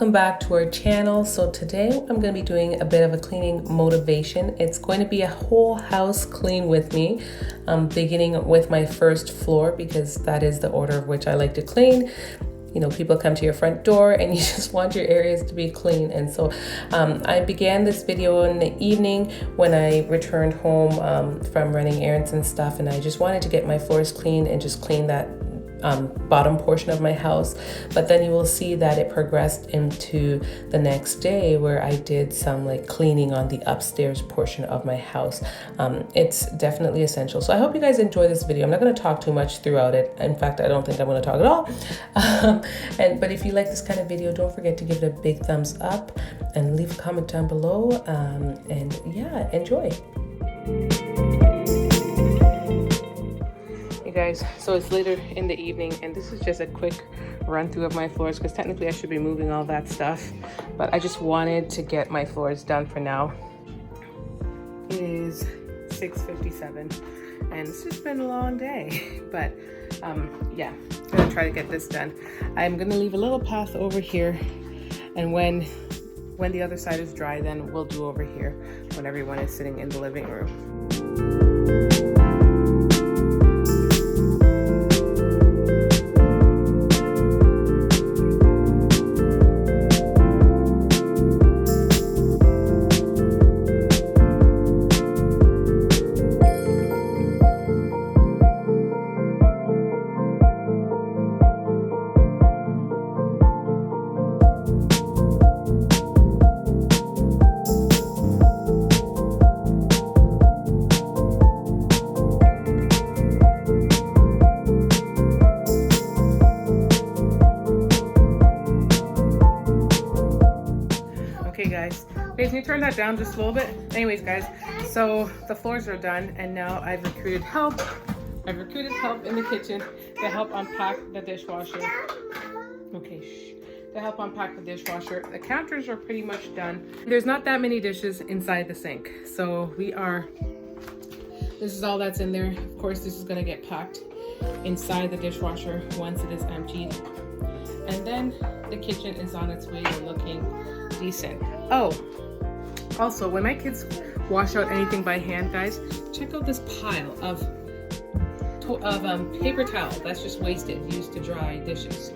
welcome back to our channel. So today I'm going to be doing a bit of a cleaning motivation. It's going to be a whole house clean with me, beginning with my first floor because that is the order of which I like to clean. You know, people come to your front door and you just want your areas to be clean. And so I began this video in the evening when I returned home from running errands and stuff, and I just wanted to get my floors clean and just clean that bottom portion of my house. But then you will see that it progressed into the next day where I did some like cleaning on the upstairs portion of my house. It's definitely essential. So I hope you guys enjoy this video. I'm not going to talk too much throughout it. In fact, I don't think I'm going to talk at all. But if you like this kind of video, don't forget to give it a big thumbs up and leave a comment down below. And yeah, enjoy. Guys, so it's later in the evening and this is just a quick run through of my floors because technically I should be moving all that stuff, but I just wanted to get my floors done for now. It is 6:57 and it's just been a long day, but yeah, I'm gonna try to get this done. I'm gonna leave a little path over here, and when the other side is dry, then we'll do over here when everyone is sitting in the living room. Okay, can you turn that down just a little bit? Anyways, guys, so the floors are done and now I've recruited help. I've recruited help in the kitchen to help unpack the dishwasher. Okay, shh. To help unpack the dishwasher. The counters are pretty much done. There's not that many dishes inside the sink. So this is all that's in there. Of course, this is gonna get packed inside the dishwasher once it is emptied. And then the kitchen is on its way to looking decent. Oh, also, when my kids wash out anything by hand, guys, check out this pile of paper towel that's just wasted, used to dry dishes.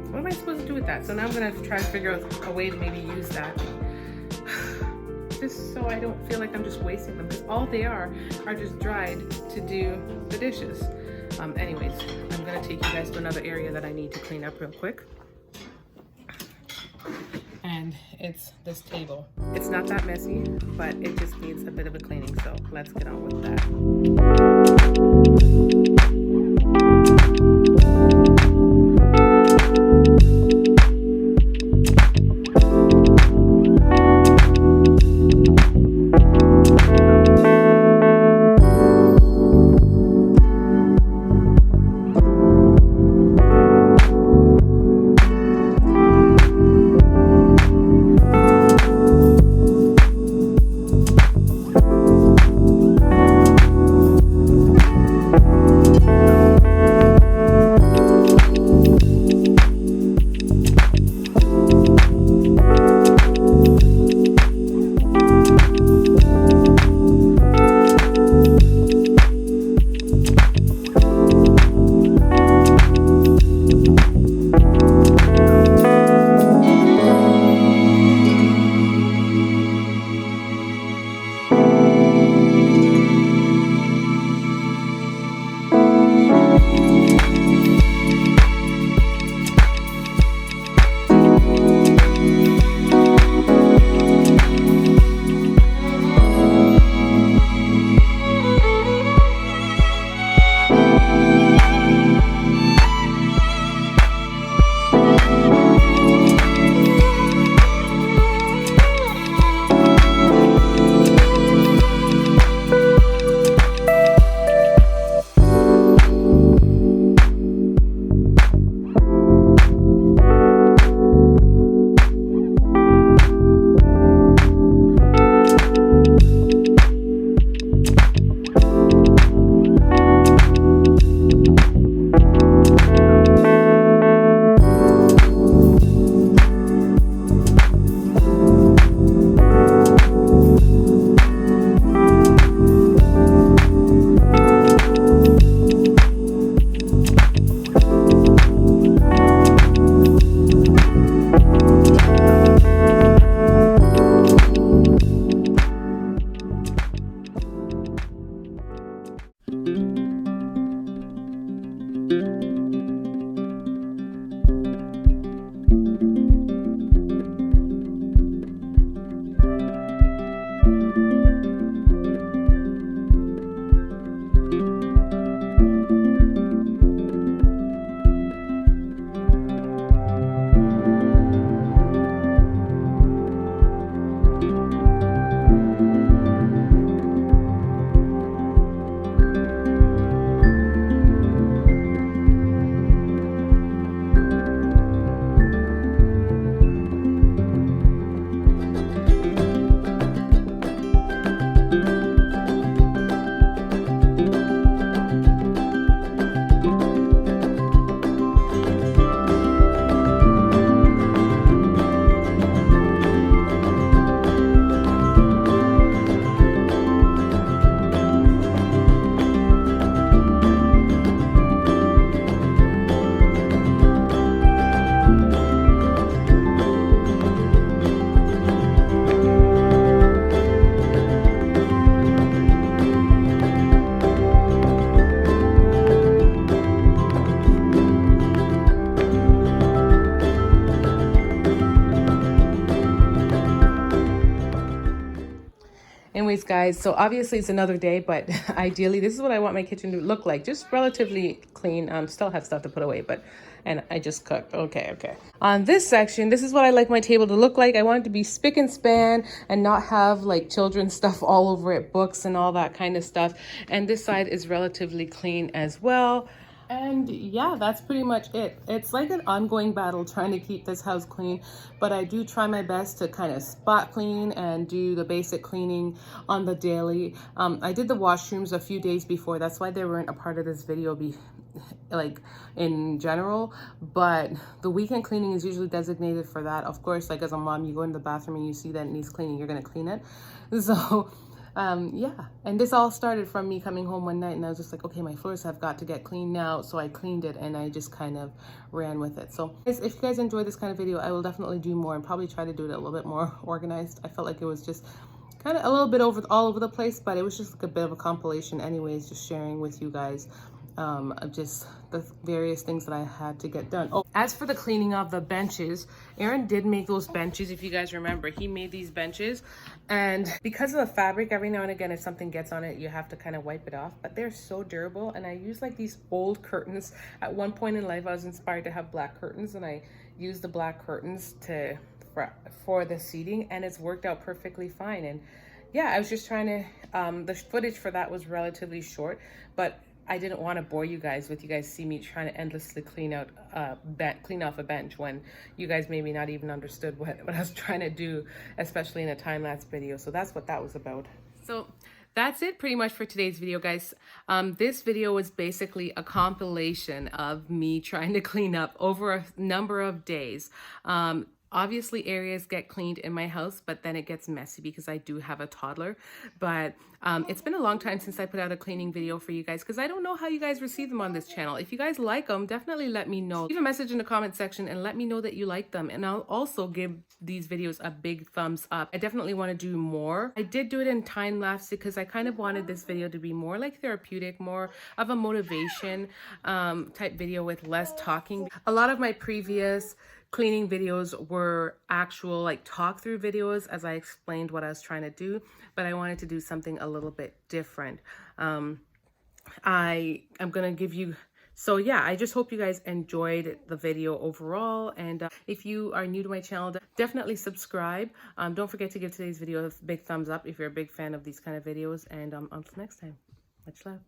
What am I supposed to do with that? So now I'm gonna try to figure out a way to maybe use that, just so I don't feel like I'm just wasting them, because all they are just dried to do the dishes. Anyways, I'm gonna take you guys to another area that I need to clean up real quick. And it's this table. It's not that messy, but it just needs a bit of a cleaning, so let's get on with that. Anyways, guys, so obviously it's another day, but ideally this is what I want my kitchen to look like. Just relatively clean. Still have stuff to put away, but, and I just cooked. Okay. On this section, this is what I like my table to look like. I want it to be spick and span and not have like children's stuff all over it, books and all that kind of stuff. And this side is relatively clean as well. And yeah, that's pretty much it. It's like an ongoing battle trying to keep this house clean, but I do try my best to kind of spot clean and do the basic cleaning on the daily. I did the washrooms a few days before. That's why they weren't a part of this video like in general, but the weekend cleaning is usually designated for that. Of course, like as a mom, you go into the bathroom and you see that it needs cleaning, you're going to clean it. So yeah, and this all started from me coming home one night and I was just like, okay, my floors have got to get cleaned now. So I cleaned it and I just kind of ran with it. So if you guys enjoy this kind of video, I will definitely do more and probably try to do it a little bit more organized. I felt like it was just kind of a little bit all over the place, but it was just like a bit of a compilation anyways, just sharing with you guys of just the various things that I had to get done. Oh, as for the cleaning of the benches, Aaron did make those benches. If you guys remember, he made these benches, and because of the fabric, every now and again, if something gets on it, you have to kind of wipe it off, but they're so durable. And I use like these old curtains. At one point in life, I was inspired to have black curtains, and I used the black curtains for the seating, and it's worked out perfectly fine. And yeah, I was just trying to, the footage for that was relatively short, but I didn't want to bore you guys with you guys see me trying to endlessly clean off a bench when you guys maybe not even understood what I was trying to do, especially in a time-lapse video. So that's what that was about. So that's it pretty much for today's video, guys. This video was basically a compilation of me trying to clean up over a number of days. Obviously areas get cleaned in my house, but then it gets messy because I do have a toddler. But it's been a long time since I put out a cleaning video for you guys because I don't know how you guys receive them on this channel. If you guys like them, definitely let me know. Leave a message in the comment section and let me know that you like them. And I'll also give these videos a big thumbs up. I definitely want to do more. I did do it in time lapse because I kind of wanted this video to be more like therapeutic, more of a motivation type video with less talking. A lot of my previous cleaning videos were actual like talk through videos as I explained what I was trying to do, but I wanted to do something a little bit different. I'm gonna give you, so yeah, I just hope you guys enjoyed the video overall. And if you are new to my channel, definitely subscribe. Don't forget to give today's video a big thumbs up if you're a big fan of these kind of videos. And until next time, much love.